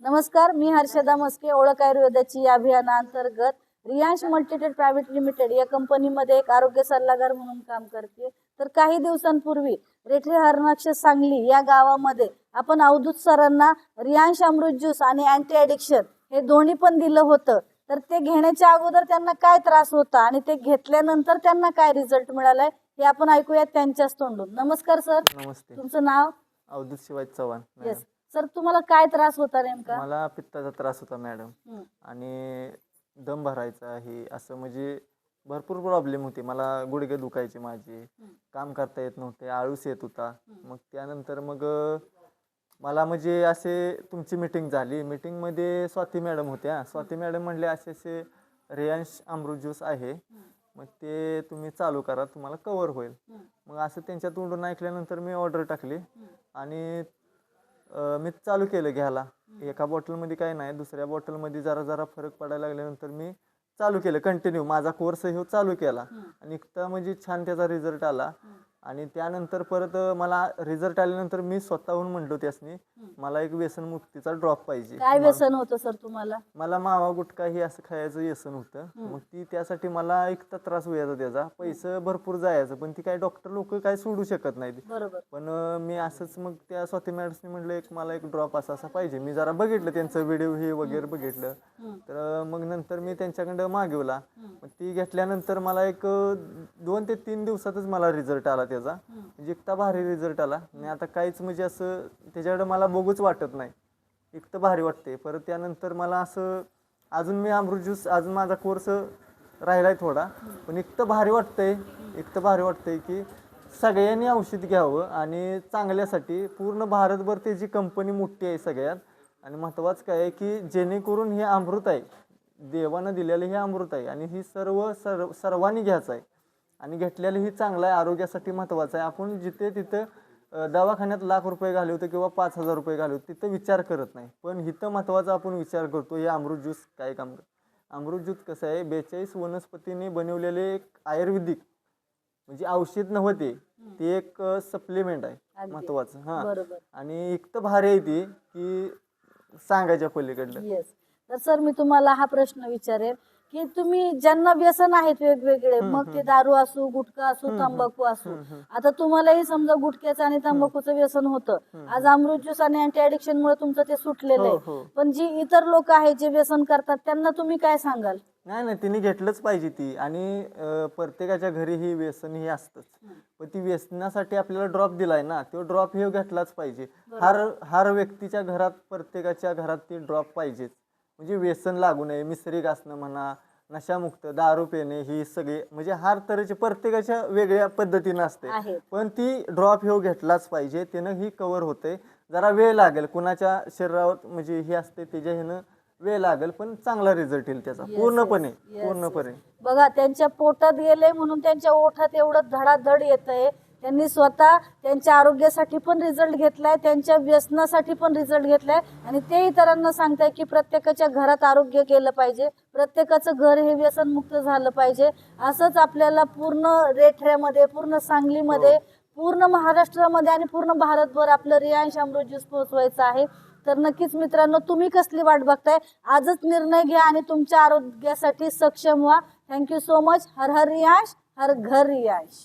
नमस्कार, मी हर्षदा मस्के, ओळख आयुर्वेदाची या अभियानांतर्गत रियांश मल्टीट्रेड प्रायव्हेट लिमिटेड या कंपनीमध्ये एक आरोग्य सल्लागार म्हणून काम करते। तर काही दिवसांपूर्वी रेठरे हरणाक्ष सांगली या गावामध्ये आपण अवधूत सरांना रियांश अमृत ज्यूस आणि अँटी ॲडिक्शन हे दोन्ही पण दिलं होतं। तर ते घेण्याच्या अगोदर त्यांना काय त्रास होता आणि ते घेतल्यानंतर त्यांना काय रिझल्ट मिळालाय हे आपण ऐकूया त्यांच्याच तोंडून। नमस्कार सर। नमस्ते। तुमचं नाव? अवधूत शिवाजी चव्हाण। येस सर, तुम्हाला काय त्रास होता नेमका? मला पित्ताचा त्रास होता मॅडम आणि दम भरायचा ही असं म्हणजे भरपूर प्रॉब्लेम होते। मला गुडघे दुखायचे, माझे काम करता येत नव्हते, आळस येत होता। मग त्यानंतर मला म्हणजे असे तुमची मीटिंग झाली, मीटिंगमध्ये स्वाती मॅडम होत्या। स्वाती मॅडम म्हणले असे असे रियांश अमृत ज्यूस आहे, मग ते तुम्ही चालू करा, तुम्हाला कव्हर होईल। मग असं त्यांच्या तोंडून ऐकल्यानंतर मी ऑर्डर टाकली आणि मी चालू केलं घ्यायला। एका बॉटलमध्ये काय नाही, दुसऱ्या बॉटलमध्ये जरा जरा फरक पडायला लागल्यानंतर मी चालू केलं, कंटिन्यू माझा कोर्स हे चालू केला आणि इतका म्हणजे छान त्याचा रिझल्ट आला। आणि त्यानंतर परत मला रिझल्ट आल्यानंतर मी स्वतःहून म्हटलो त्यासनी मला एक व्यसनमुक्तीचा ड्रॉप पाहिजे। काय व्यसन होतं सर तुम्हाला? मला मावा गुटखा हे असं खायचं व्यसन होतं। मग त्यासाठी मला एक तर त्रास व्हायचा, त्याचा पैसे भरपूर जायचं, पण ती काय डॉक्टर लोक काय सोडू शकत नाहीत। बरोबर। पण मी असंच मग त्या स्वाती मॅडमने म्हटलं एक मला एक ड्रॉप असा पाहिजे। मी जरा बघितलं त्यांचं व्हिडिओ हे वगैरे बघितलं, तर मग नंतर मी त्यांच्याकडं मागवला। मग ती घेतल्यानंतर मला एक 2 ते 3 दिवसातच मला रिझल्ट आला त्याचा, म्हणजे इतका भारी रिझल्ट आला आणि आता काहीच म्हणजे असं त्याच्याकडे मला बघूच वाटत नाही, इतकं भारी वाटते। परत त्यानंतर मला असं अजून मी अमृत ज्यूस अजून माझा कोर्स राहिलाय थोडा, पण इतकं भारी वाटतंय की सगळ्यांनी औषध घ्यावं आणि चांगल्यासाठी। पूर्ण भारतभर त्याची कंपनी मोठी आहे सगळ्यात, आणि महत्त्वाचं काय आहे की जेणेकरून हे अमृत आहे, देवानं दिलेलं हे अमृत आहे आणि ही सर्वांनी घ्यायचं आहे आणि घेतलेलं ही चांगलं आहे, आरोग्यासाठी महत्त्वाचं आहे। आपण जिथे तिथं दवाखान्यात लाख रुपये घालवतो किंवा 5,000 रुपये घालवतो, तिथं विचार करत नाही, पण इथं महत्त्वाचा आपण विचार करतो। हे अमृत ज्यूस काय काम करतं? अमृत ज्यूस कसं आहे, 42 वनस्पतीने बनवलेले एक आयुर्वेदिक म्हणजे औषध नव्हते, ते एक सप्लिमेंट आहे महत्त्वाचं। हां, आणि इतकं भारी आहे ती की सांगायच्या पलीकडलं। येस। तर सर मी तुम्हाला हा प्रश्न विचारेल की तुम्ही ज्यांना व्यसन आहेत वेगवेगळे, मग ते दारू असो, गुटखा असो, तंबाखू असो, आता तुम्हालाही समजा गुटख्याचं आणि तंबाखूचं व्यसन होतं, आज अमृत ज्यूस आणि अँटी ॲडिक्शन मुळे तुमचं ते सुटलेलं आहे, पण जी इतर लोक आहेत जे व्यसन करतात त्यांना तुम्ही काय सांगाल? नाही, तिने घेतलंच पाहिजे ती, आणि प्रत्येकाच्या घरी ही व्यसन ही असतंच, पण ती व्यसनासाठी आपल्याला ड्रॉप दिलाय ना, तो ड्रॉप हे घेतलाच पाहिजे। हर व्यक्तीच्या घरात, प्रत्येकाच्या घरात ती ड्रॉप पाहिजेच, म्हणजे व्यसन लागू नये। मिसरी घासणं म्हणा, नशामुक्त, दारू पिणे, ही सगळे म्हणजे हर तऱ्हेचे प्रत्येकाच्या वेगळ्या पद्धतीनं असते, पण ती ड्रॉप हे घेतलाच पाहिजे, त्यानं ही कव्हर होते। जरा वेळ लागेल, कुणाच्या शरीरावर म्हणजे हे असते त्याच्या ह्यानं वेळ लागेल, पण चांगला रिझल्ट येईल त्याचा पूर्णपणे। बघा, त्यांच्या पोटात गेले म्हणून त्यांच्या ओठात एवढं धडाधड येतंय। त्यांनी स्वतः त्यांच्या आरोग्यासाठी पण रिझल्ट घेतलाय, त्यांच्या व्यसनासाठी पण रिझल्ट घेतलाय, आणि ते इतरांना सांगताय की प्रत्येकाच्या घरात आरोग्य केलं पाहिजे, प्रत्येकाचं घर हे व्यसनमुक्त झालं पाहिजे। असंच आपल्याला पूर्ण रेठऱ्यामध्ये, पूर्ण सांगलीमध्ये, पूर्ण महाराष्ट्रामध्ये आणि पूर्ण भारतभर आपलं रियांश अमृत ज्यूस पोहोचवायचं आहे। तर नक्कीच मित्रांनो, तुम्ही कसली वाट बघताय? आजच निर्णय घ्या आणि तुमच्या आरोग्यासाठी सक्षम व्हा। Thank you so much. हर हर रियांश, हर घर रियांश।